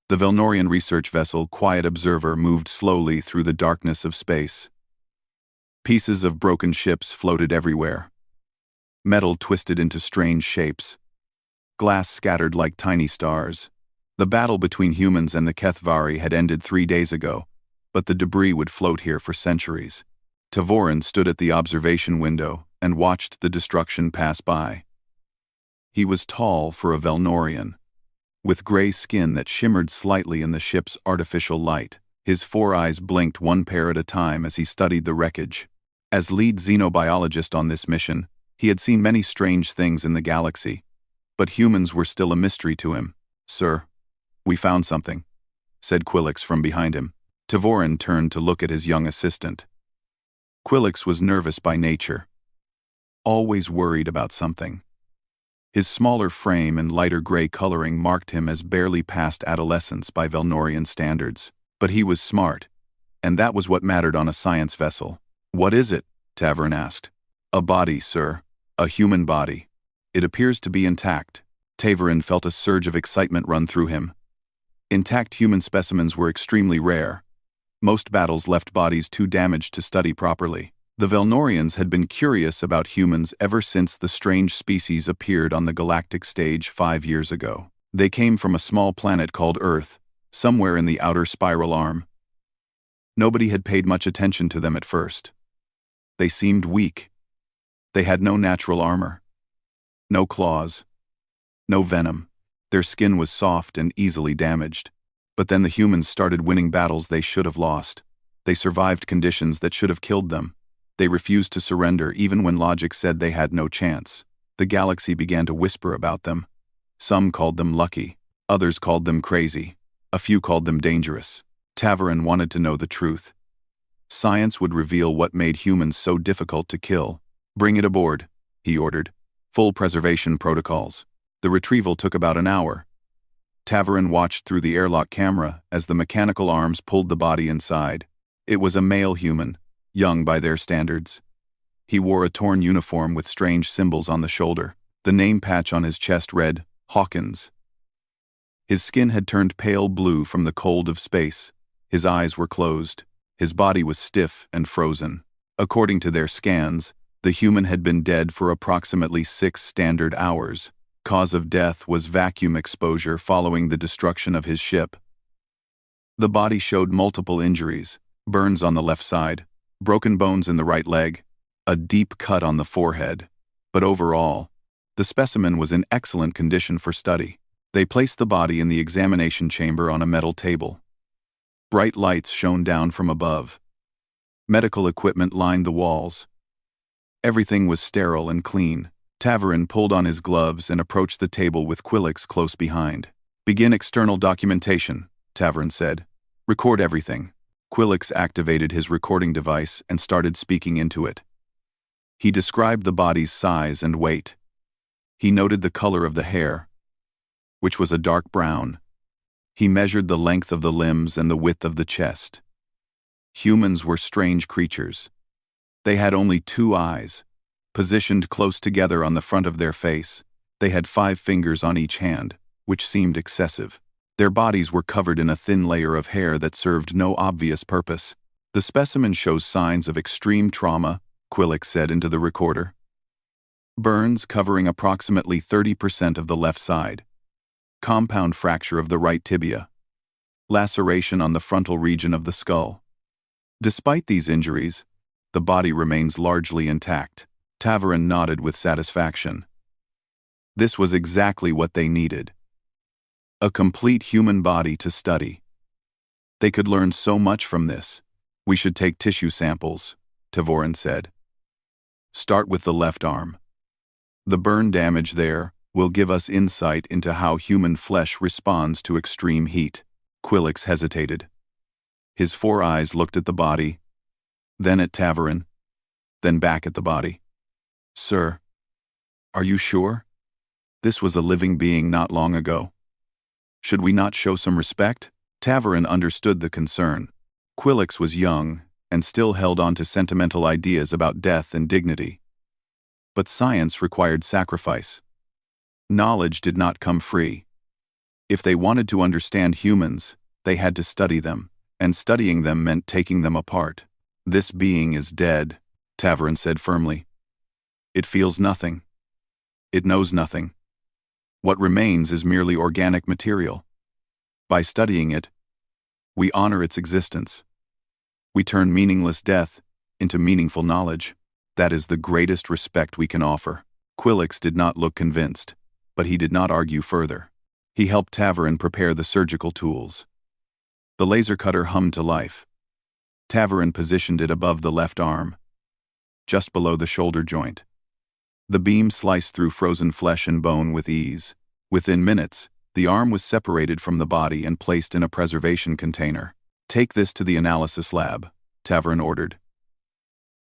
The Velnorian research vessel, Quiet Observer, moved slowly through the darkness of space. Pieces of broken ships floated everywhere. Metal twisted into strange shapes. Glass scattered like tiny stars. The battle between humans and the Kethvari had ended 3 days ago, but the debris would float here for centuries. Tavorin stood at the observation window and watched the destruction pass by. He was tall for a Velnorian, with gray skin that shimmered slightly in the ship's artificial light. His 4 eyes blinked one pair at a time as he studied the wreckage. As lead xenobiologist on this mission, he had seen many strange things in the galaxy, but humans were still a mystery to him. "Sir, we found something," said Quillix from behind him. Tavorin turned to look at his young assistant. Quillix was nervous by nature, always worried about something. His smaller frame and lighter gray coloring marked him as barely past adolescence by Velnorian standards. But he was smart, and that was what mattered on a science vessel. "What is it?" Tavorin asked. "A body, sir. A human body. It appears to be intact." Tavorin felt a surge of excitement run through him. Intact human specimens were extremely rare. Most battles left bodies too damaged to study properly. The Velnorians had been curious about humans ever since the strange species appeared on the galactic stage 5 years ago. They came from a small planet called Earth, somewhere in the outer spiral arm. Nobody had paid much attention to them at first. They seemed weak. They had no natural armor. No claws. No venom. Their skin was soft and easily damaged. But then the humans started winning battles they should have lost. They survived conditions that should have killed them. They refused to surrender even when logic said they had no chance. The galaxy began to whisper about them. Some called them lucky. Others called them crazy. A few called them dangerous. Tavorin wanted to know the truth. Science would reveal what made humans so difficult to kill. "Bring it aboard," he ordered. "Full preservation protocols." The retrieval took about an hour. Tavorin watched through the airlock camera as the mechanical arms pulled the body inside. It was a male human, young by their standards. He wore a torn uniform with strange symbols on the shoulder. The name patch on his chest read, "Hawkins." His skin had turned pale blue from the cold of space. His eyes were closed. His body was stiff and frozen. According to their scans, the human had been dead for approximately 6 standard hours. Cause of death was vacuum exposure following the destruction of his ship. The body showed multiple injuries: burns on the left side, broken bones in the right leg, a deep cut on the forehead. But overall, the specimen was in excellent condition for study. They placed the body in the examination chamber on a metal table. Bright lights shone down from above. Medical equipment lined the walls. Everything was sterile and clean. Tavorin pulled on his gloves and approached the table with Quillix close behind. "Begin external documentation," Tavorin said. "Record everything." Quillix activated his recording device and started speaking into it. He described the body's size and weight. He noted the color of the hair, which was a dark brown. He measured the length of the limbs and the width of the chest. Humans were strange creatures. They had only 2 eyes, positioned close together on the front of their face. They had 5 fingers on each hand, which seemed excessive. Their bodies were covered in a thin layer of hair that served no obvious purpose. "The specimen shows signs of extreme trauma," Quillix said into the recorder. "Burns covering approximately 30% of the left side. Compound fracture of the right tibia. Laceration on the frontal region of the skull. Despite these injuries, the body remains largely intact." Tavorin nodded with satisfaction. This was exactly what they needed. A complete human body to study. They could learn so much from this. "We should take tissue samples," Tavorin said. "Start with the left arm. The burn damage there will give us insight into how human flesh responds to extreme heat." Quillix hesitated. His 4 eyes looked at the body, then at Tavorin, then back at the body. "Sir, are you sure? This was a living being not long ago. Should we not show some respect?" Tavorin understood the concern. Quillix was young and still held on to sentimental ideas about death and dignity. But science required sacrifice. Knowledge did not come free. If they wanted to understand humans, they had to study them, and studying them meant taking them apart. "This being is dead," Tavarin said firmly. "It feels nothing. It knows nothing. What remains is merely organic material. By studying it, we honor its existence. We turn meaningless death into meaningful knowledge. That is the greatest respect we can offer." Quillix did not look convinced, but he did not argue further. He helped Tavarin prepare the surgical tools. The laser cutter hummed to life. Tavarin positioned it above the left arm, just below the shoulder joint. The beam sliced through frozen flesh and bone with ease. Within minutes, the arm was separated from the body and placed in a preservation container. "Take this to the analysis lab," Tavarin ordered.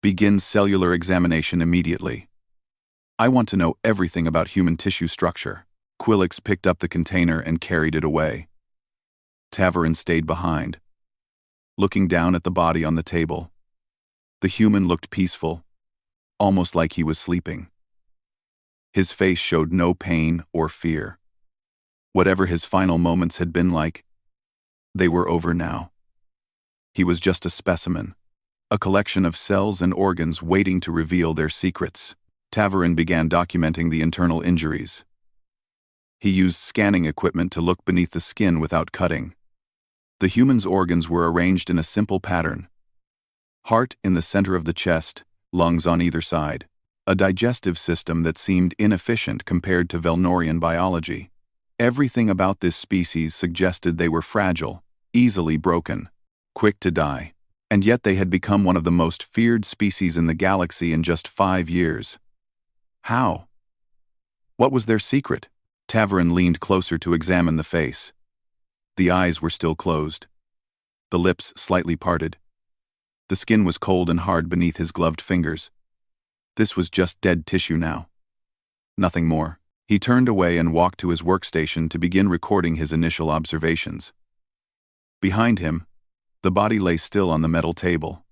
"Begin cellular examination immediately. I want to know everything about human tissue structure." Quillix picked up the container and carried it away. Tavarin stayed behind, looking down at the body on the table. The human looked peaceful, almost like he was sleeping. His face showed no pain or fear. Whatever his final moments had been like, they were over now. He was just a specimen, a collection of cells and organs waiting to reveal their secrets. Tavarin began documenting the internal injuries. He used scanning equipment to look beneath the skin without cutting. The human's organs were arranged in a simple pattern. Heart in the center of the chest, lungs on either side. A digestive system that seemed inefficient compared to Velnorian biology. Everything about this species suggested they were fragile, easily broken, quick to die. And yet they had become one of the most feared species in the galaxy in just 5 years. How? What was their secret? Tavarin leaned closer to examine the face. The eyes were still closed. The lips slightly parted. The skin was cold and hard beneath his gloved fingers. This was just dead tissue now. Nothing more. He turned away and walked to his workstation to begin recording his initial observations. Behind him, the body lay still on the metal table.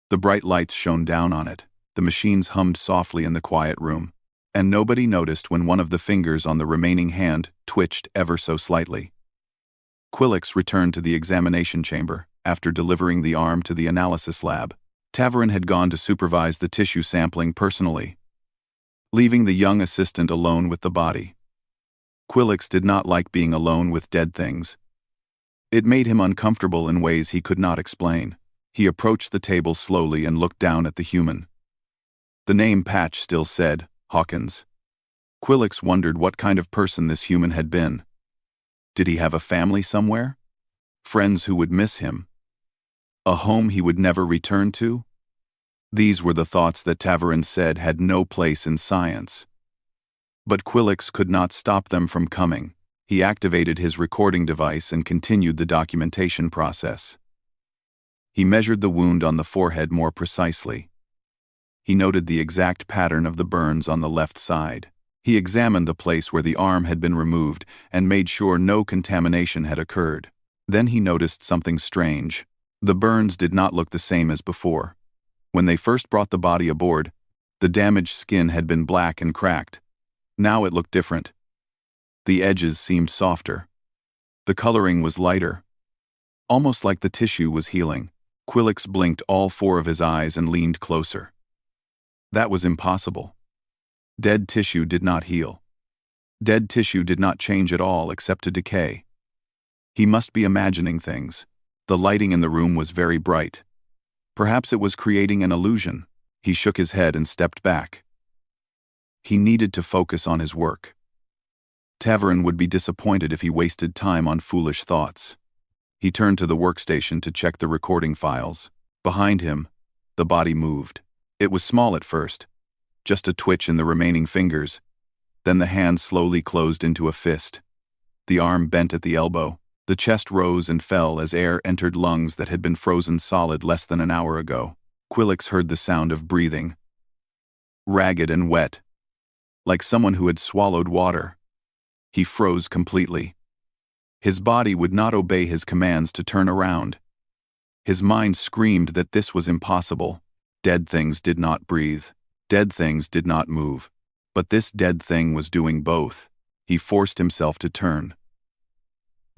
The bright lights shone down on it. The machines hummed softly in the quiet room, and nobody noticed when one of the fingers on the remaining hand twitched ever so slightly. Quillix returned to the examination chamber after delivering the arm to the analysis lab. Tavarin had gone to supervise the tissue sampling personally, leaving the young assistant alone with the body. Quillix did not like being alone with dead things. It made him uncomfortable in ways he could not explain. He approached the table slowly and looked down at the human. The name patch still said, Hawkins. Quillix wondered what kind of person this human had been. Did he have a family somewhere? Friends who would miss him? A home he would never return to? These were the thoughts that Tavarin said had no place in science. But Quillix could not stop them from coming. He activated his recording device and continued the documentation process. He measured the wound on the forehead more precisely. He noted the exact pattern of the burns on the left side. He examined the place where the arm had been removed and made sure no contamination had occurred. Then he noticed something strange. The burns did not look the same as before. When they first brought the body aboard, the damaged skin had been black and cracked. Now it looked different. The edges seemed softer. The coloring was lighter, almost like the tissue was healing. Quillix blinked all 4 of his eyes and leaned closer. That was impossible. Dead tissue did not heal. Dead tissue did not change at all except to decay. He must be imagining things. The lighting in the room was very bright. Perhaps it was creating an illusion. He shook his head and stepped back. He needed to focus on his work. Tavarin would be disappointed if he wasted time on foolish thoughts. He turned to the workstation to check the recording files. Behind him, the body moved. It was small at first, just a twitch in the remaining fingers. Then the hand slowly closed into a fist. The arm bent at the elbow. The chest rose and fell as air entered lungs that had been frozen solid less than an hour ago. Quillix heard the sound of breathing. Ragged and wet, like someone who had swallowed water. He froze completely. His body would not obey his commands to turn around. His mind screamed that this was impossible. Dead things did not breathe. Dead things did not move. But this dead thing was doing both. He forced himself to turn.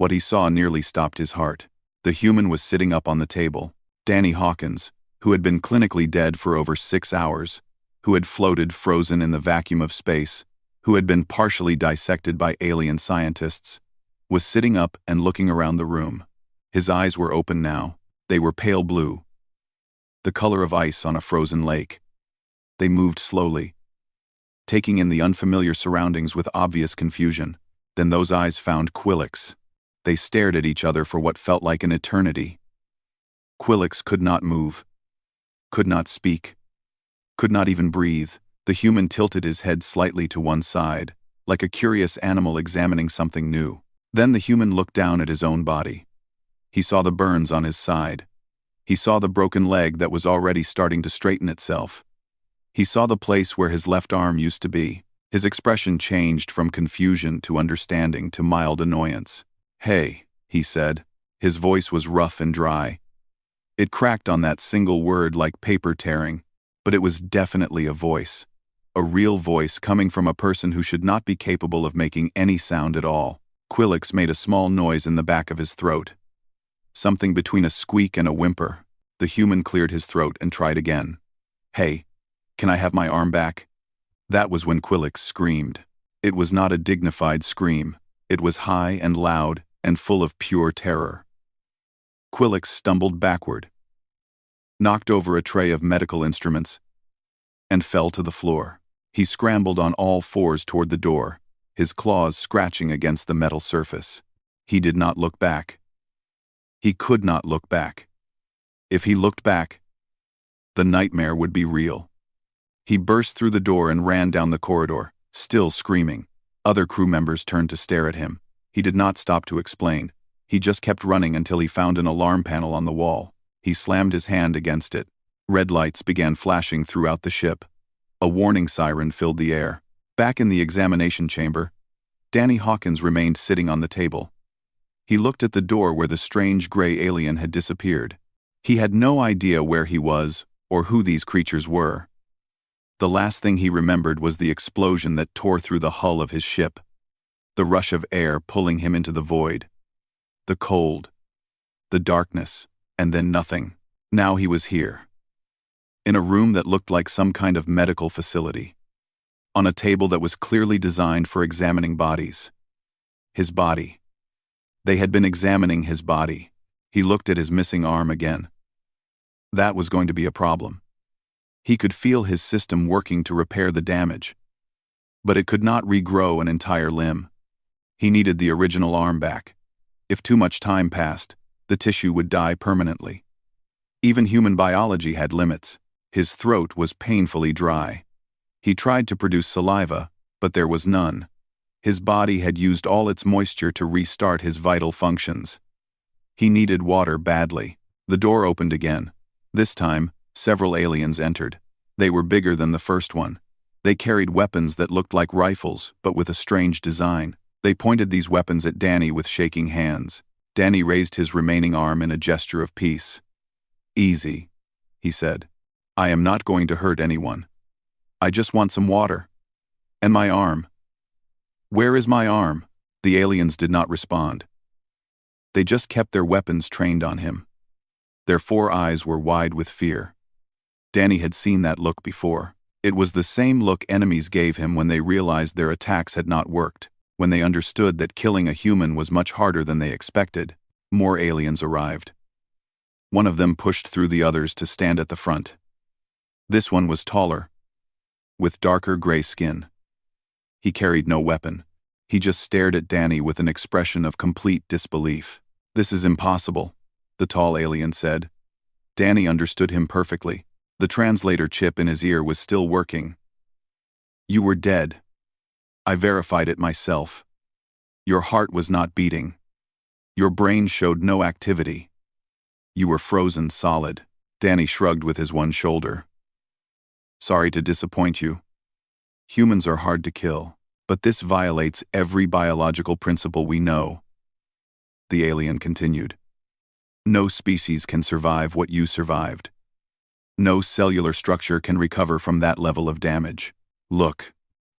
What he saw nearly stopped his heart. The human was sitting up on the table. Danny Hawkins, who had been clinically dead for over 6 hours, who had floated frozen in the vacuum of space, who had been partially dissected by alien scientists, was sitting up and looking around the room. His eyes were open now. They were pale blue, the color of ice on a frozen lake. They moved slowly, taking in the unfamiliar surroundings with obvious confusion. Then those eyes found Quillix. They stared at each other for what felt like an eternity. Quillix could not move, could not speak, could not even breathe. The human tilted his head slightly to one side, like a curious animal examining something new. Then the human looked down at his own body. He saw the burns on his side. He saw the broken leg that was already starting to straighten itself. He saw the place where his left arm used to be. His expression changed from confusion to understanding to mild annoyance. "Hey," he said. His voice was rough and dry. It cracked on that single word like paper tearing, but it was definitely a voice. A real voice coming from a person who should not be capable of making any sound at all. Quillix made a small noise in the back of his throat. Something between a squeak and a whimper. The human cleared his throat and tried again. "Hey, can I have my arm back?" That was when Quillix screamed. It was not a dignified scream. It was high and loud and full of pure terror. Quillix stumbled backward, knocked over a tray of medical instruments, and fell to the floor. He scrambled on all fours toward the door, his claws scratching against the metal surface. He did not look back. He could not look back. If he looked back, the nightmare would be real. He burst through the door and ran down the corridor, still screaming. Other crew members turned to stare at him. He did not stop to explain. He just kept running until he found an alarm panel on the wall. He slammed his hand against it. Red lights began flashing throughout the ship. A warning siren filled the air. Back in the examination chamber, Danny Hawkins remained sitting on the table. He looked at the door where the strange gray alien had disappeared. He had no idea where he was or who these creatures were. The last thing he remembered was the explosion that tore through the hull of his ship, the rush of air pulling him into the void, the cold, the darkness, and then nothing. Now he was here, in a room that looked like some kind of medical facility, on a table that was clearly designed for examining bodies. His body. They had been examining his body. He looked at his missing arm again. That was going to be a problem. He could feel his system working to repair the damage, but it could not regrow an entire limb. He needed the original arm back. If too much time passed, the tissue would die permanently. Even human biology had limits. His throat was painfully dry. He tried to produce saliva, but there was none. His body had used all its moisture to restart his vital functions. He needed water badly. The door opened again. This time, several aliens entered. They were bigger than the first one. They carried weapons that looked like rifles, but with a strange design. They pointed these weapons at Danny with shaking hands. Danny raised his remaining arm in a gesture of peace. "Easy," he said. "I am not going to hurt anyone. I just want some water. And my arm." "Where is my arm?" The aliens did not respond. They just kept their weapons trained on him. Their 4 eyes were wide with fear. Danny had seen that look before. It was the same look enemies gave him when they realized their attacks had not worked, when they understood that killing a human was much harder than they expected. More aliens arrived. One of them pushed through the others to stand at the front. This one was taller, with darker gray skin. He carried no weapon. He just stared at Danny with an expression of complete disbelief. "This is impossible," the tall alien said. Danny understood him perfectly. The translator chip in his ear was still working. "You were dead. I verified it myself. Your heart was not beating. Your brain showed no activity. You were frozen solid." Danny shrugged with his one shoulder. "Sorry to disappoint you. Humans are hard to kill, but this violates every biological principle we know." The alien continued. "No species can survive what you survived. No cellular structure can recover from that level of damage. Look,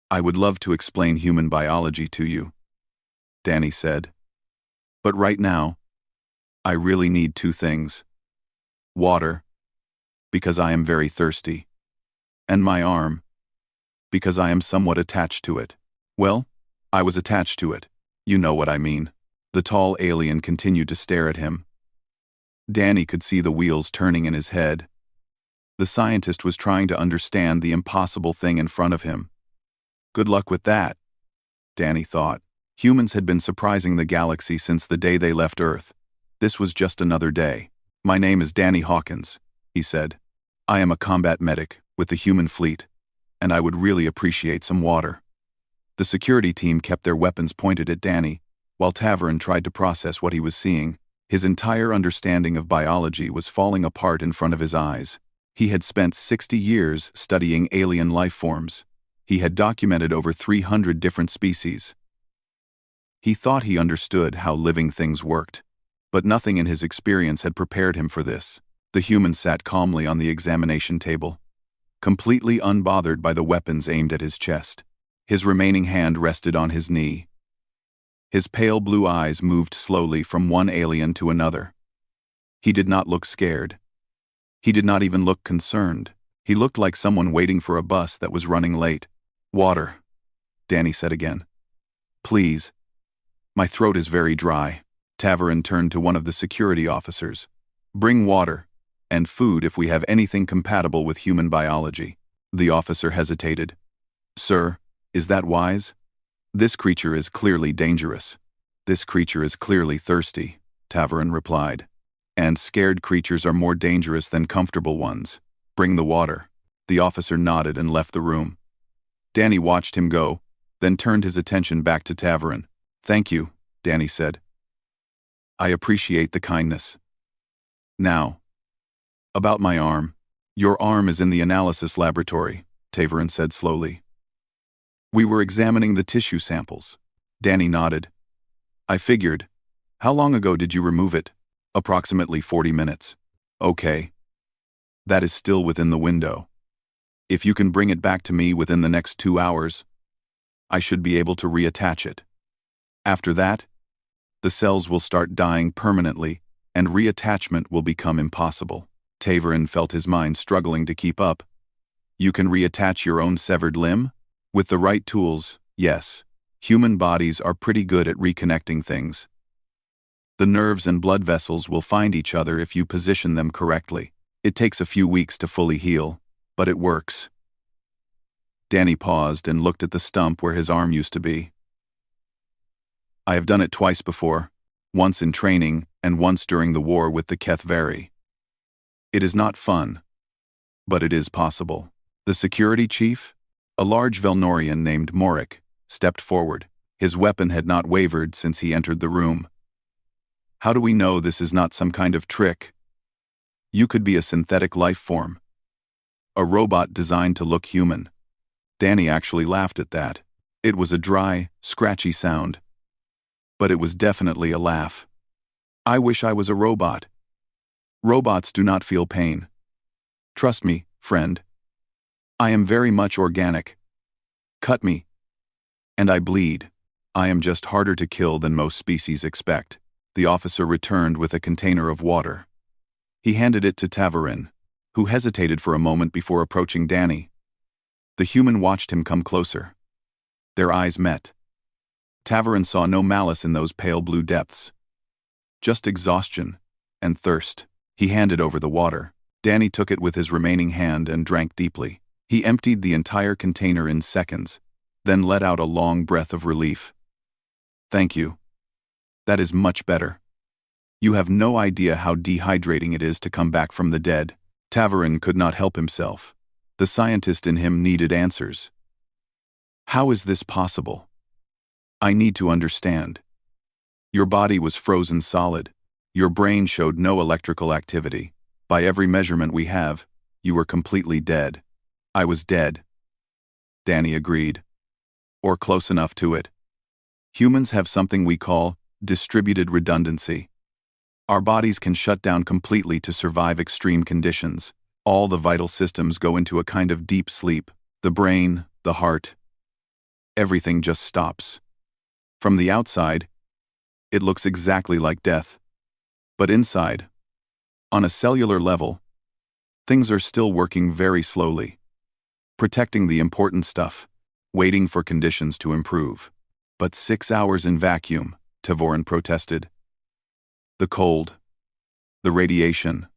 I would love to explain human biology to you," Danny said. But right now, I really need two things. Water, because I am very thirsty, and my arm, because I am somewhat attached to it. Well, I was attached to it. You know what I mean. The tall alien continued to stare at him. Danny could see the wheels turning in his head. The scientist was trying to understand the impossible thing in front of him. Good luck with that, Danny thought. Humans had been surprising the galaxy since the day they left Earth. This was just another day. My name is Danny Hawkins, he said. I am a combat medic with the human fleet, and I would really appreciate some water. The security team kept their weapons pointed at Danny, while Tavern tried to process what he was seeing. His entire understanding of biology was falling apart in front of his eyes. He had spent 60 years studying alien life forms. He had documented over 300 different species. He thought he understood how living things worked, but nothing in his experience had prepared him for this. The human sat calmly on the examination table, completely unbothered by the weapons aimed at his chest. His remaining hand rested on his knee. His pale blue eyes moved slowly from one alien to another. He did not look scared. He did not even look concerned. He looked like someone waiting for a bus that was running late. Water, Danny said again. Please. My throat is very dry. Tavern turned to one of the security officers. Bring water and food if we have anything compatible with human biology. The officer hesitated. Sir, is that wise? This creature is clearly dangerous. This creature is clearly thirsty, Tavern replied. And scared creatures are more dangerous than comfortable ones. Bring the water. The officer nodded and left the room. Danny watched him go, then turned his attention back to Tavern. Thank you, Danny said. I appreciate the kindness. Now, about my arm. Your arm is in the analysis laboratory, Tavern said slowly. We were examining the tissue samples. Danny nodded. I figured. How long ago did you remove it? Approximately 40 minutes. Okay. That is still within the window. If you can bring it back to me within the next 2 hours, I should be able to reattach it. After that, the cells will start dying permanently, and reattachment will become impossible. Tavern felt his mind struggling to keep up. You can reattach your own severed limb? With the right tools, yes. Human bodies are pretty good at reconnecting things. The nerves and blood vessels will find each other if you position them correctly. It takes a few weeks to fully heal, but it works. Danny paused and looked at the stump where his arm used to be. I have done it twice before, once in training and once during the war with the Kethvari. It is not fun, but it is possible. The security chief, a large Velnorian named Morik, stepped forward. His weapon had not wavered since he entered the room. How do we know this is not some kind of trick? You could be a synthetic life form. A robot designed to look human. Danny actually laughed at that. It was a dry, scratchy sound. But it was definitely a laugh. I wish I was a robot. Robots do not feel pain. Trust me, friend. I am very much organic. Cut me. And I bleed. I am just harder to kill than most species expect. The officer returned with a container of water. He handed it to Tavern, who hesitated for a moment before approaching Danny. The human watched him come closer. Their eyes met. Tavern saw no malice in those pale blue depths. Just exhaustion and thirst. He handed over the water. Danny took it with his remaining hand and drank deeply. He emptied the entire container in seconds, then let out a long breath of relief. Thank you. That is much better. You have no idea how dehydrating it is to come back from the dead. Tavern could not help himself. The scientist in him needed answers. How is this possible? I need to understand. Your body was frozen solid. Your brain showed no electrical activity. By every measurement we have, you were completely dead. I was dead. Danny agreed. Or close enough to it. Humans have something we call distributed redundancy. Our bodies can shut down completely to survive extreme conditions. All the vital systems go into a kind of deep sleep. The brain, the heart. Everything just stops. From the outside, It looks exactly like death. But inside, on a cellular level, things are still working very slowly, protecting the important stuff, waiting for conditions to improve. But 6 hours in vacuum, Tavorin protested. The cold, the radiation,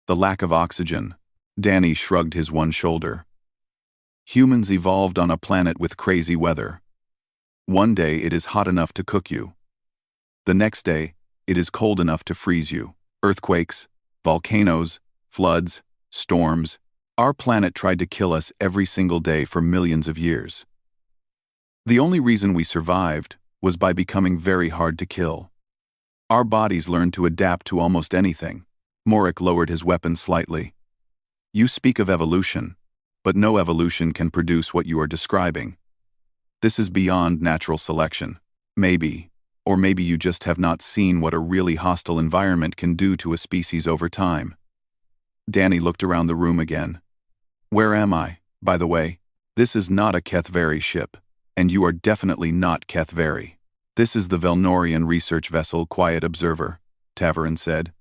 the lack of oxygen. Danny shrugged his one shoulder. Humans evolved on a planet with crazy weather. One day it is hot enough to cook you. The next day, it is cold enough to freeze you. Earthquakes, volcanoes, floods, storms. Our planet tried to kill us every single day for millions of years. The only reason we survived was by becoming very hard to kill. Our bodies learned to adapt to almost anything. Morik lowered his weapon slightly. You speak of evolution, but no evolution can produce what you are describing. This is beyond natural selection. Maybe, or maybe you just have not seen what a really hostile environment can do to a species over time. Danny looked around the room again. Where am I, by the way? This is not a Kethvari ship, and you are definitely not Kethvari. This is the Velnorian research vessel Quiet Observer, Tavorin said.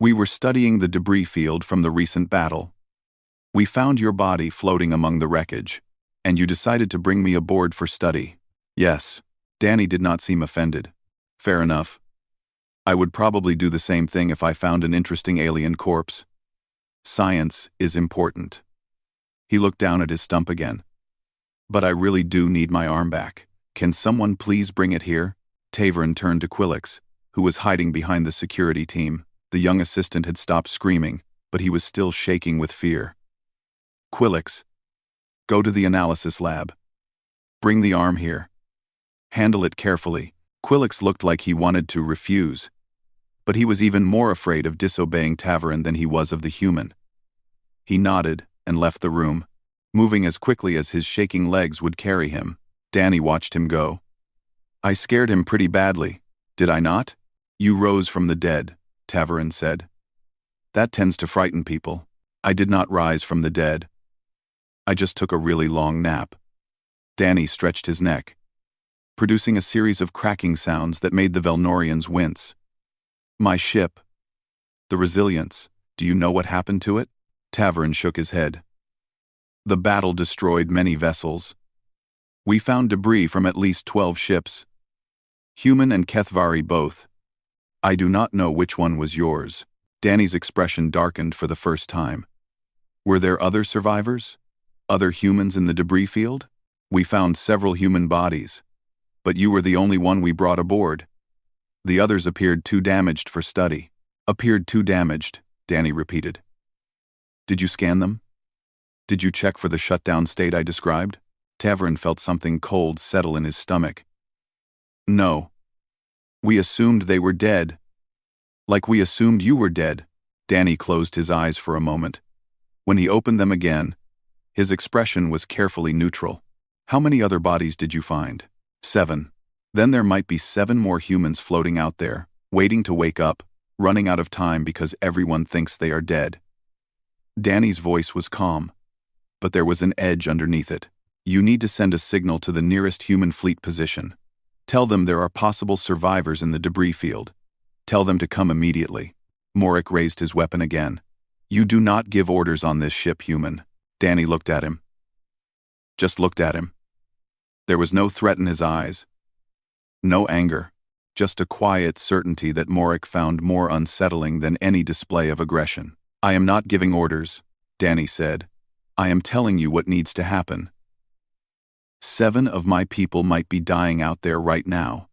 We were studying the debris field from the recent battle. We found your body floating among the wreckage, and you decided to bring me aboard for study. Yes, Danny did not seem offended. Fair enough. I would probably do the same thing if I found an interesting alien corpse. Science is important. He looked down at his stump again. But I really do need my arm back. Can someone please bring it here? Tavorin turned to Quillix, who was hiding behind the security team. The young assistant had stopped screaming, but he was still shaking with fear. Quillix, go to the analysis lab. Bring the arm here. Handle it carefully. Quillix looked like he wanted to refuse, but he was even more afraid of disobeying Tavorin than he was of the human. He nodded and left the room, moving as quickly as his shaking legs would carry him. Danny watched him go. I scared him pretty badly, did I not? You rose from the dead, Tavorin said. That tends to frighten people. I did not rise from the dead. I just took a really long nap. Danny stretched his neck, producing a series of cracking sounds that made the Velnorians wince. My ship. The Resilience. Do you know what happened to it? Tavorin shook his head. The battle destroyed many vessels. We found debris from at least 12 ships. Human and Kethvari both. I do not know which one was yours. Danny's expression darkened for the first time. Were there other survivors? Other humans in the debris field? We found several human bodies, but you were the only one we brought aboard. The others appeared too damaged for study. Appeared too damaged, Danny repeated. Did you scan them? Did you check for the shutdown state I described? Tavorin felt something cold settle in his stomach. No. We assumed they were dead. Like we assumed you were dead. Danny closed his eyes for a moment. When he opened them again, his expression was carefully neutral. How many other bodies did you find? 7. Then there might be 7 more humans floating out there, waiting to wake up, running out of time because everyone thinks they are dead. Danny's voice was calm, but there was an edge underneath it. You need to send a signal to the nearest human fleet position. Tell them there are possible survivors in the debris field. Tell them to come immediately. Morik raised his weapon again. You do not give orders on this ship, human. Danny looked at him. Just looked at him. There was no threat in his eyes. No anger. Just a quiet certainty that Morik found more unsettling than any display of aggression. I am not giving orders, Danny said. I am telling you what needs to happen. 7 of my people might be dying out there right now.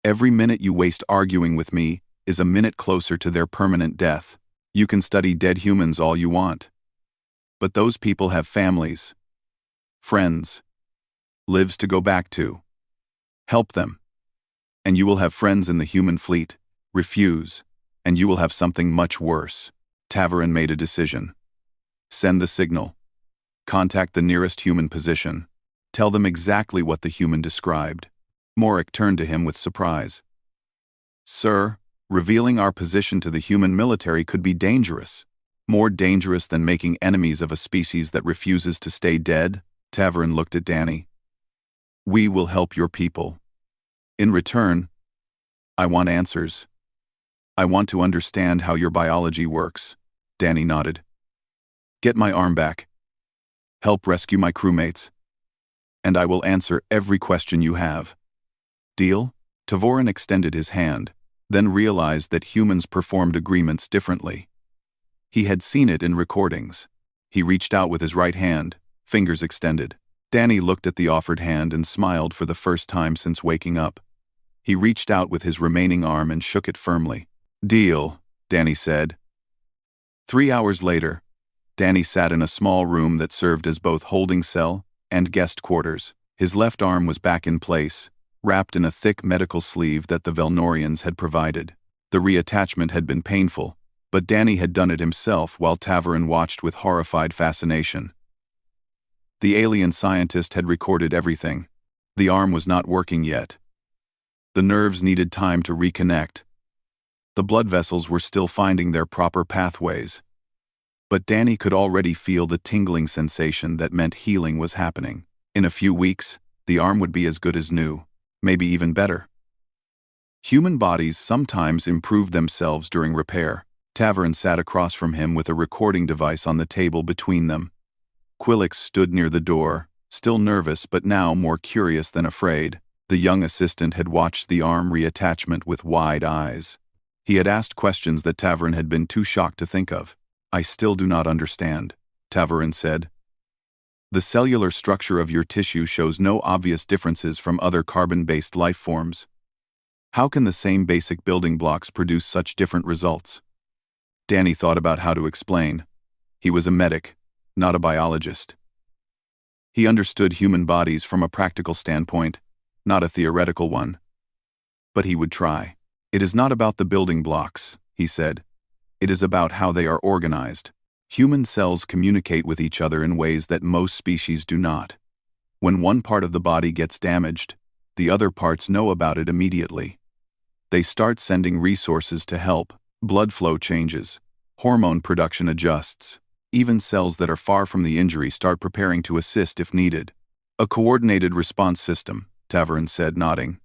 Every minute you waste arguing with me is a minute closer to their permanent death. You can study dead humans all you want. But those people have families, friends, lives to go back to. Help them. And you will have friends in the human fleet. Refuse, and you will have something much worse. Tavorin made a decision. Send the signal. Contact the nearest human position. Tell them exactly what the human described. Morik turned to him with surprise. Sir, revealing our position to the human military could be dangerous. More dangerous than making enemies of a species that refuses to stay dead? Tavorin looked at Danny. We will help your people. In return, I want answers. I want to understand how your biology works. Danny nodded. Get my arm back. Help rescue my crewmates. And I will answer every question you have. Deal? Tavorin extended his hand, then realized that humans performed agreements differently. He had seen it in recordings. He reached out with his right hand, fingers extended. Danny looked at the offered hand and smiled for the first time since waking up. He reached out with his remaining arm and shook it firmly. Deal, Danny said. 3 hours later, Danny sat in a small room that served as both holding cell and guest quarters. His left arm was back in place, wrapped in a thick medical sleeve that the Velnorians had provided. The reattachment had been painful, but Danny had done it himself while Tavorin watched with horrified fascination. The alien scientist had recorded everything. The arm was not working yet. The nerves needed time to reconnect. The blood vessels were still finding their proper pathways. But Danny could already feel the tingling sensation that meant healing was happening. In a few weeks, the arm would be as good as new, maybe even better. Human bodies sometimes improve themselves during repair. Tavorin sat across from him with a recording device on the table between them. Quillix stood near the door, still nervous but now more curious than afraid. The young assistant had watched the arm reattachment with wide eyes. He had asked questions that Tavorin had been too shocked to think of. I still do not understand, Tavorin said. The cellular structure of your tissue shows no obvious differences from other carbon-based life forms. How can the same basic building blocks produce such different results? Danny thought about how to explain. He was a medic, not a biologist. He understood human bodies from a practical standpoint, not a theoretical one. But he would try. It is not about the building blocks, he said. It is about how they are organized. Human cells communicate with each other in ways that most species do not. When one part of the body gets damaged, the other parts know about it immediately. They start sending resources to help. Blood flow changes. Hormone production adjusts. Even cells that are far from the injury start preparing to assist if needed. A coordinated response system, Tavorin said, nodding.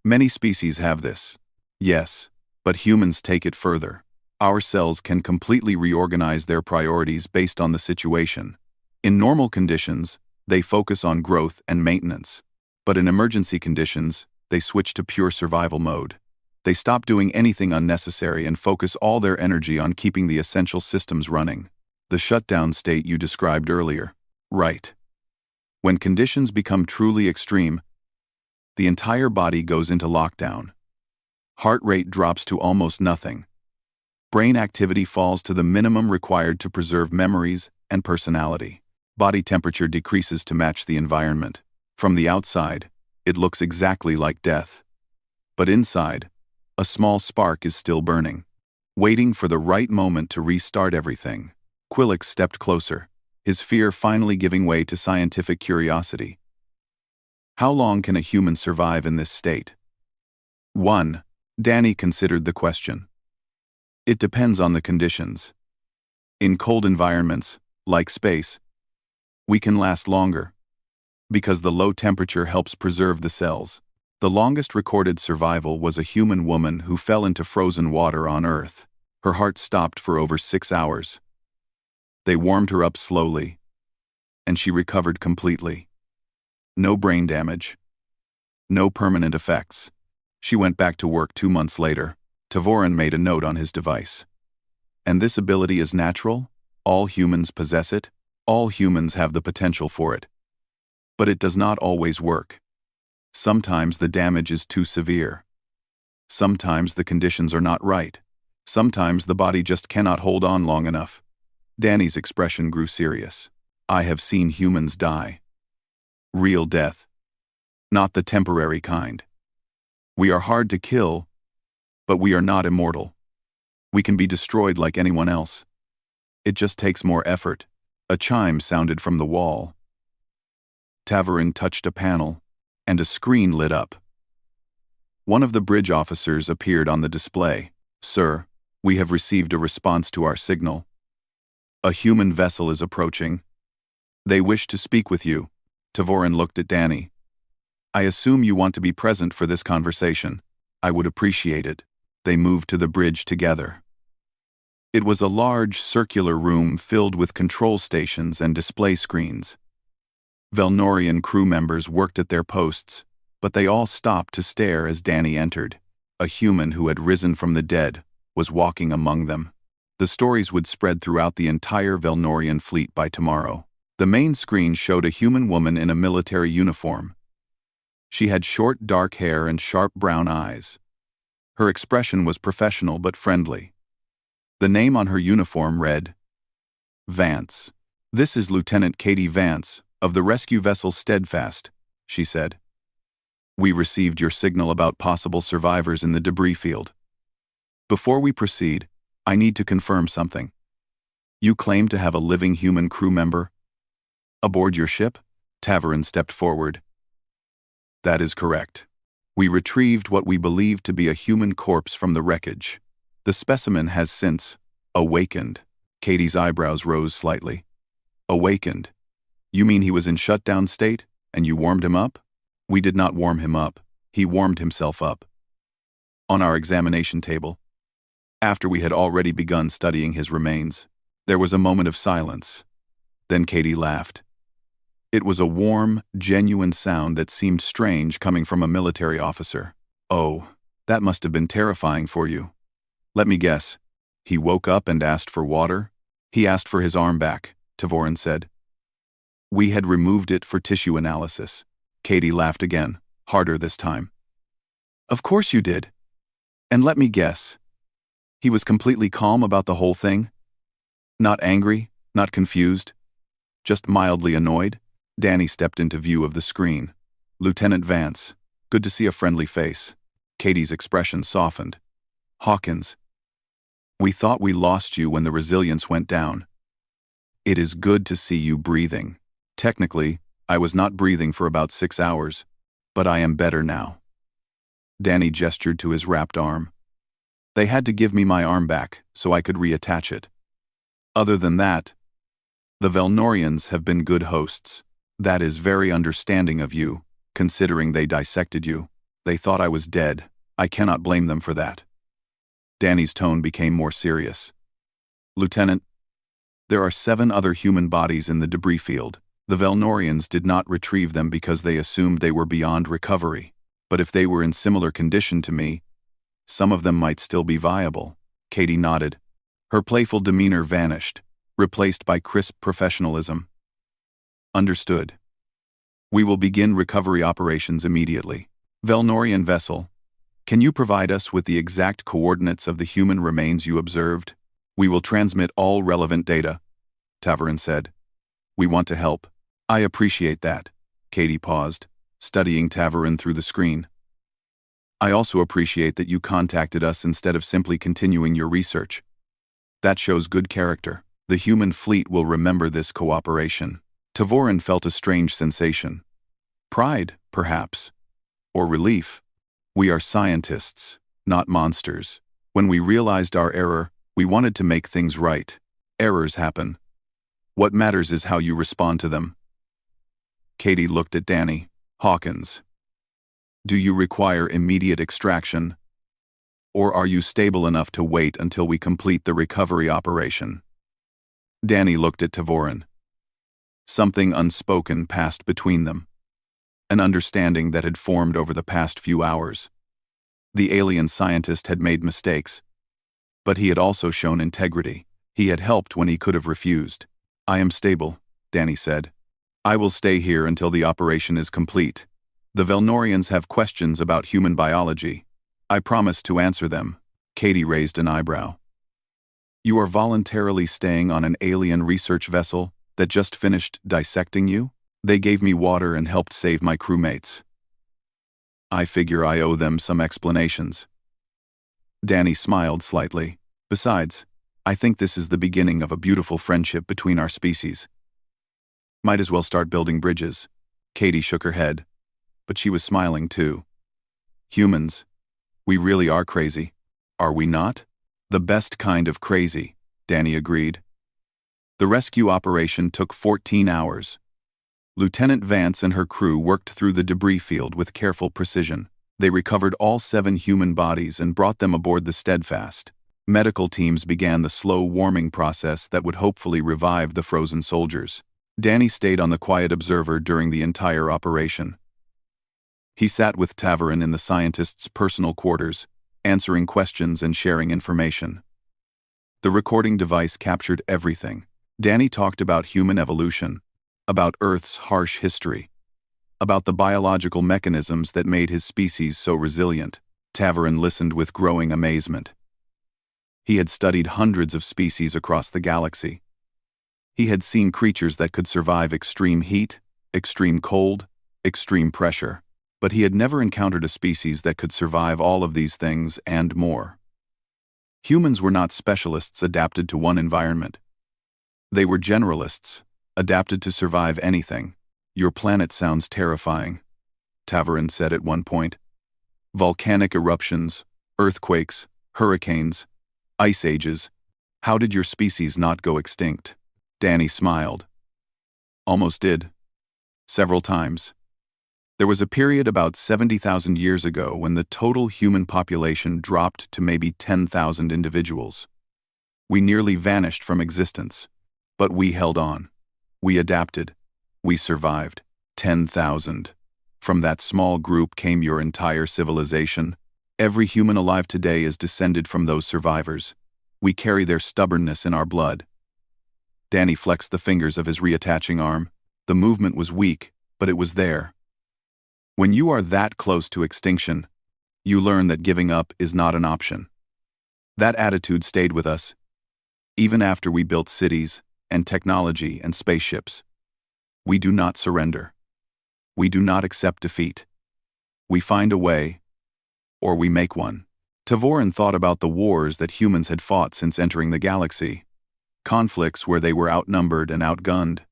Many species have this. Yes, but humans take it further. Our cells can completely reorganize their priorities based on the situation. In normal conditions, they focus on growth and maintenance. But in emergency conditions, they switch to pure survival mode. They stop doing anything unnecessary and focus all their energy on keeping the essential systems running. The shutdown state you described earlier. Right. When conditions become truly extreme, the entire body goes into lockdown. Heart rate drops to almost nothing. Brain activity falls to the minimum required to preserve memories and personality. Body temperature decreases to match the environment. From the outside, it looks exactly like death. But inside, a small spark is still burning, waiting for the right moment to restart everything. Quillix stepped closer, his fear finally giving way to scientific curiosity. How long can a human survive in this state? 1. Danny considered the question. It depends on the conditions. In cold environments, like space, we can last longer, because the low temperature helps preserve the cells. The longest recorded survival was a human woman who fell into frozen water on Earth. Her heart stopped for over 6 hours. They warmed her up slowly, and she recovered completely. No brain damage. No permanent effects. She went back to work 2 months later. Tavorin made a note on his device. And this ability is natural? All humans possess it? All humans have the potential for it. But it does not always work. Sometimes the damage is too severe. Sometimes the conditions are not right. Sometimes the body just cannot hold on long enough. Danny's expression grew serious. I have seen humans die. Real death. Not the temporary kind. We are hard to kill, but we are not immortal. We can be destroyed like anyone else. It just takes more effort. A chime sounded from the wall. Tavorin touched a panel, and a screen lit up. One of the bridge officers appeared on the display. Sir, we have received a response to our signal. A human vessel is approaching. They wish to speak with you. Tavorin looked at Danny. I assume you want to be present for this conversation. I would appreciate it. They moved to the bridge together. It was a large, circular room filled with control stations and display screens. Velnorian crew members worked at their posts, but they all stopped to stare as Danny entered. A human who had risen from the dead was walking among them. The stories would spread throughout the entire Velnorian fleet by tomorrow. The main screen showed a human woman in a military uniform. She had short, dark hair and sharp brown eyes. Her expression was professional but friendly. The name on her uniform read, Vance. "This is Lieutenant Katie Vance, of the rescue vessel Steadfast," she said. "We received your signal about possible survivors in the debris field. Before we proceed, I need to confirm something. You claim to have a living human crew member aboard your ship?" Taverin stepped forward. "That is correct. We retrieved what we believed to be a human corpse from the wreckage. The specimen has since awakened." Katie's eyebrows rose slightly. "Awakened? You mean he was in shutdown state, and you warmed him up?" "We did not warm him up. He warmed himself up. On our examination table, after we had already begun studying his remains, there was a moment of silence. Then Katie laughed. It was a warm, genuine sound that seemed strange coming from a military officer. "Oh, that must have been terrifying for you. Let me guess. He woke up and asked for water?" "He asked for his arm back," Tavorin said. "We had removed it for tissue analysis." Katie laughed again, harder this time. "Of course you did. And let me guess. He was completely calm about the whole thing? Not angry, not confused, just mildly annoyed?" Danny stepped into view of the screen. "Lieutenant Vance, good to see a friendly face." Katie's expression softened. "Hawkins, we thought we lost you when the resilience went down. It is good to see you breathing. Technically, I was not breathing for about 6 hours, but I am better now." Danny gestured to his wrapped arm. "They had to give me my arm back so I could reattach it. Other than that, the Velnorians have been good hosts. That is very understanding of you, considering they dissected you. They thought I was dead. I cannot blame them for that." Danny's tone became more serious. "Lieutenant, there are 7 other human bodies in the debris field. The Velnorians did not retrieve them because they assumed they were beyond recovery. But if they were in similar condition to me, some of them might still be viable." Katie nodded. Her playful demeanor vanished, replaced by crisp professionalism. "Understood. We will begin recovery operations immediately. Velnorian vessel, can you provide us with the exact coordinates of the human remains you observed?" "We will transmit all relevant data," Taverin said. "We want to help." "I appreciate that." Katie paused, studying Taverin through the screen. "I also appreciate that you contacted us instead of simply continuing your research. That shows good character. The human fleet will remember this cooperation." Tavorin felt a strange sensation. Pride, perhaps. Or relief. We are scientists, not monsters. When we realized our error, we wanted to make things right. Errors happen. What matters is how you respond to them. Katie looked at Danny. "Hawkins, do you require immediate extraction? Or are you stable enough to wait until we complete the recovery operation?" Danny looked at Tavorin. Something unspoken passed between them. An understanding that had formed over the past few hours. The alien scientist had made mistakes, but he had also shown integrity. He had helped when he could have refused. "I am stable," Danny said. "I will stay here until the operation is complete. The Velnorians have questions about human biology. I promise to answer them." Katie raised an eyebrow. "You are voluntarily staying on an alien research vessel that just finished dissecting you? They gave me water and helped save my crewmates. I figure I owe them some explanations." Danny smiled slightly. "Besides, I think this is the beginning of a beautiful friendship between our species. Might as well start building bridges." Katie shook her head, but she was smiling too. "Humans, we really are crazy, are we not?" "The best kind of crazy," Danny agreed. The rescue operation took 14 hours. Lieutenant Vance and her crew worked through the debris field with careful precision. They recovered all 7 human bodies and brought them aboard the Steadfast. Medical teams began the slow warming process that would hopefully revive the frozen soldiers. Danny stayed on the quiet observer during the entire operation. He sat with Tavarin in the scientist's personal quarters, answering questions and sharing information. The recording device captured everything. Danny talked about human evolution, about Earth's harsh history, about the biological mechanisms that made his species so resilient. Tavarin listened with growing amazement. He had studied hundreds of species across the galaxy. He had seen creatures that could survive extreme heat, extreme cold, extreme pressure, but he had never encountered a species that could survive all of these things and more. Humans were not specialists adapted to one environment. They were generalists, adapted to survive anything. "Your planet sounds terrifying," Tavarin said at one point. "Volcanic eruptions, earthquakes, hurricanes, ice ages. How did your species not go extinct?" Danny smiled. "Almost did. Several times. There was a period about 70,000 years ago when the total human population dropped to maybe 10,000 individuals. We nearly vanished from existence, but we held on. We adapted. We survived. 10,000. From that small group came your entire civilization. Every human alive today is descended from those survivors. We carry their stubbornness in our blood." Danny flexed the fingers of his reattaching arm. The movement was weak, but it was there. When you are that close to extinction, you learn that giving up is not an option. That attitude stayed with us, even after we built cities and technology and spaceships. We do not surrender. We do not accept defeat. We find a way, or we make one. Tavarin thought about the wars that humans had fought since entering the galaxy. Conflicts where they were outnumbered and outgunned.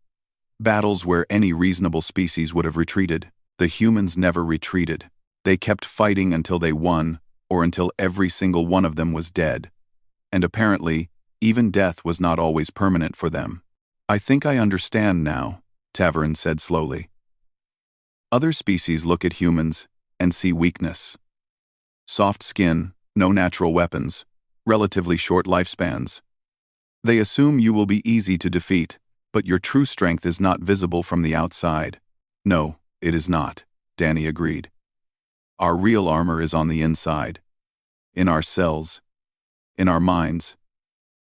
Battles where any reasonable species would have retreated. The humans never retreated. They kept fighting until they won, or until every single one of them was dead. And apparently, even death was not always permanent for them. "I think I understand now," Tavarin said slowly. "Other species look at humans and see weakness. Soft skin, no natural weapons, relatively short lifespans. They assume you will be easy to defeat, but your true strength is not visible from the outside." "No, it is not," Danny agreed. "Our real armor is on the inside. In our cells. In our minds.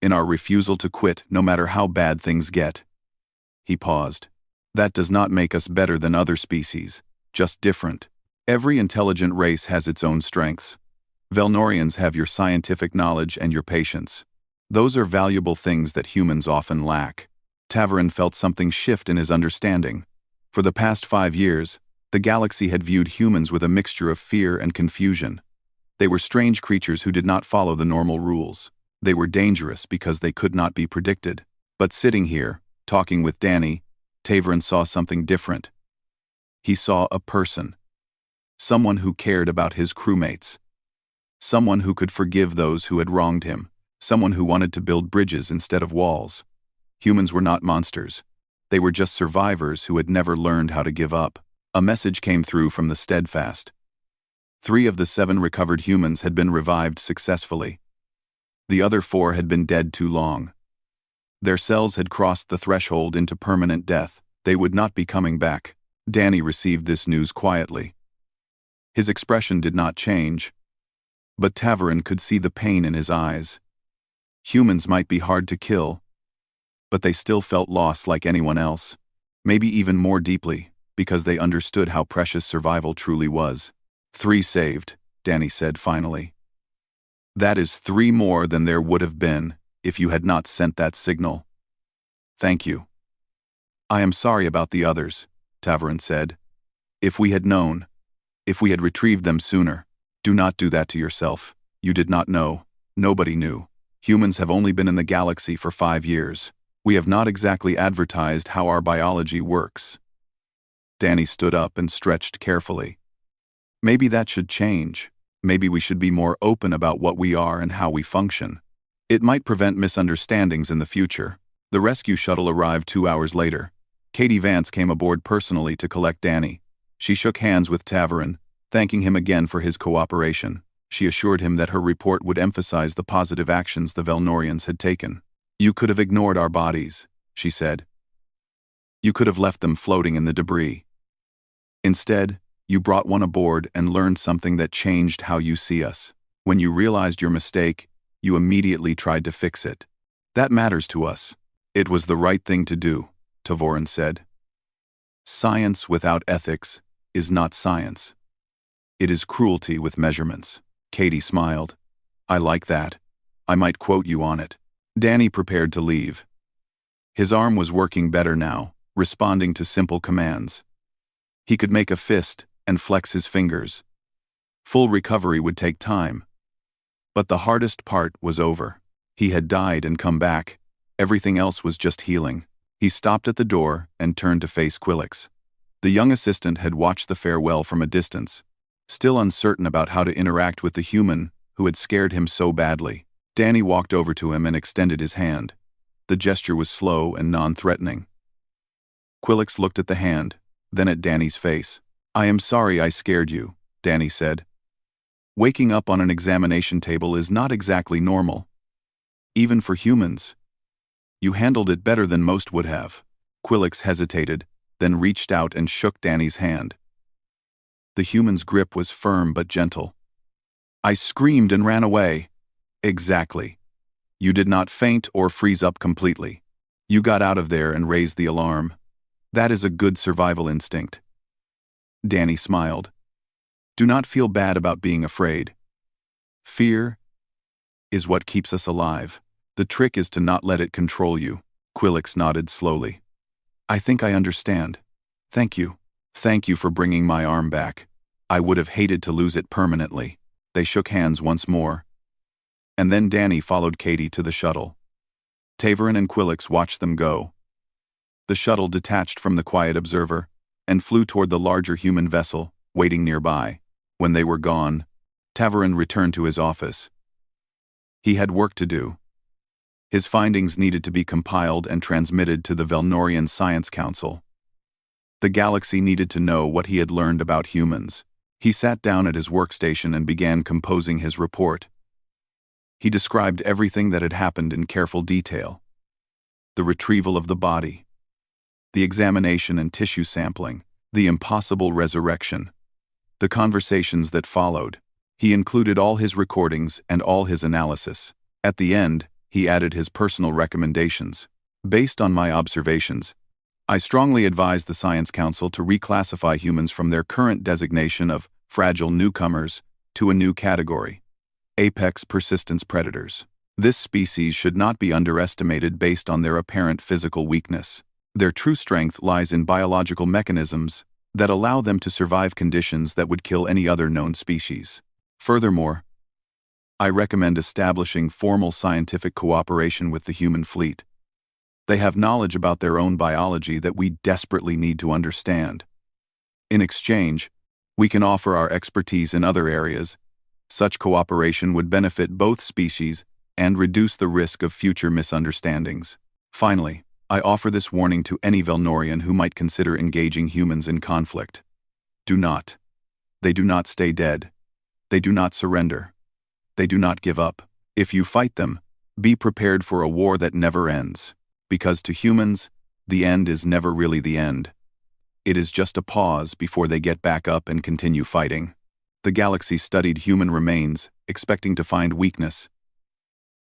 In our refusal to quit no matter how bad things get." He paused. "That does not make us better than other species, just different. Every intelligent race has its own strengths. Velnorians have your scientific knowledge and your patience. Those are valuable things that humans often lack." Tavarin felt something shift in his understanding. For the past 5 years, the galaxy had viewed humans with a mixture of fear and confusion. They were strange creatures who did not follow the normal rules. They were dangerous because they could not be predicted. But sitting here, talking with Danny, Tavarin saw something different. He saw a person. Someone who cared about his crewmates. Someone who could forgive those who had wronged him. Someone who wanted to build bridges instead of walls. Humans were not monsters. They were just survivors who had never learned how to give up. A message came through from the Steadfast. 3 of the 7 recovered humans had been revived successfully. The other 4 had been dead too long. Their cells had crossed the threshold into permanent death. They would not be coming back. Danny received this news quietly. His expression did not change, but Tavarin could see the pain in his eyes. Humans might be hard to kill, but they still felt loss like anyone else, maybe even more deeply, because they understood how precious survival truly was. 3 saved, Danny said finally. That is 3 more than there would have been if you had not sent that signal. Thank you. I am sorry about the others, Tavarin said. If we had known, if we had retrieved them sooner, do not do that to yourself. You did not know. Nobody knew. Humans have only been in the galaxy for 5 years. We have not exactly advertised how our biology works. Danny stood up and stretched carefully. Maybe that should change. Maybe we should be more open about what we are and how we function. It might prevent misunderstandings in the future. The rescue shuttle arrived 2 hours later. Katie Vance came aboard personally to collect Danny. She shook hands with Tavarin, Thanking him again for his cooperation, she assured him that her report would emphasize the positive actions the Velnorians had taken. "You could have ignored our bodies," she said. "You could have left them floating in the debris. Instead, you brought one aboard and learned something that changed how you see us. When you realized your mistake, you immediately tried to fix it. That matters to us." "It was the right thing to do," Tavorin said. "Science without ethics is not science. It is cruelty with measurements." Katie smiled. "I like that. I might quote you on it." Danny prepared to leave. His arm was working better now, responding to simple commands. He could make a fist and flex his fingers. Full recovery would take time. But the hardest part was over. He had died and come back. Everything else was just healing. He stopped at the door and turned to face Quillix. The young assistant had watched the farewell from a distance, still uncertain about how to interact with the human who had scared him so badly. Danny walked over to him and extended his hand. The gesture was slow and non-threatening. Quillix looked at the hand, then at Danny's face. "I am sorry I scared you," Danny said. "Waking up on an examination table is not exactly normal. Even for humans. You handled it better than most would have." Quillix hesitated, then reached out and shook Danny's hand. The human's grip was firm but gentle. "I screamed and ran away." "Exactly. You did not faint or freeze up completely. You got out of there and raised the alarm. That is a good survival instinct." Danny smiled. "Do not feel bad about being afraid. Fear is what keeps us alive. The trick is to not let it control you." Quillix nodded slowly. "I think I understand. Thank you. Thank you for bringing my arm back. I would have hated to lose it permanently." They shook hands once more. And then Danny followed Katie to the shuttle. Tavorin and Quillix watched them go. The shuttle detached from the quiet observer and flew toward the larger human vessel, waiting nearby. When they were gone, Tavorin returned to his office. He had work to do. His findings needed to be compiled and transmitted to the Velnorian Science Council. The galaxy needed to know what he had learned about humans. He sat down at his workstation and began composing his report. He described everything that had happened in careful detail. The retrieval of the body, the examination and tissue sampling, the impossible resurrection, the conversations that followed. He included all his recordings and all his analysis. At the end, he added his personal recommendations. "Based on my observations, I strongly advise the Science Council to reclassify humans from their current designation of fragile newcomers to a new category: apex persistence predators. This species should not be underestimated based on their apparent physical weakness. Their true strength lies in biological mechanisms that allow them to survive conditions that would kill any other known species. Furthermore, I recommend establishing formal scientific cooperation with the human fleet. They have knowledge about their own biology that we desperately need to understand. In exchange, we can offer our expertise in other areas. Such cooperation would benefit both species and reduce the risk of future misunderstandings. Finally, I offer this warning to any Velnorian who might consider engaging humans in conflict. Do not. They do not stay dead. They do not surrender. They do not give up. If you fight them, be prepared for a war that never ends. Because to humans, the end is never really the end. It is just a pause before they get back up and continue fighting." The galaxy studied human remains, expecting to find weakness.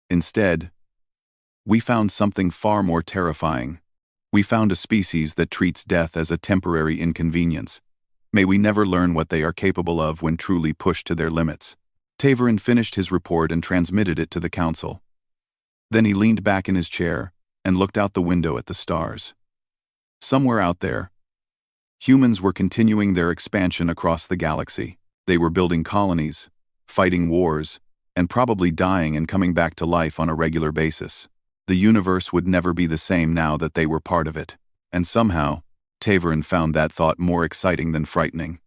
Instead, we found something far more terrifying. We found a species that treats death as a temporary inconvenience. May we never learn what they are capable of when truly pushed to their limits. Tavorin finished his report and transmitted it to the council. Then he leaned back in his chair and looked out the window at the stars. Somewhere out there, humans were continuing their expansion across the galaxy. They were building colonies, fighting wars, and probably dying and coming back to life on a regular basis. The universe would never be the same now that they were part of it. And somehow, Tavorin found that thought more exciting than frightening.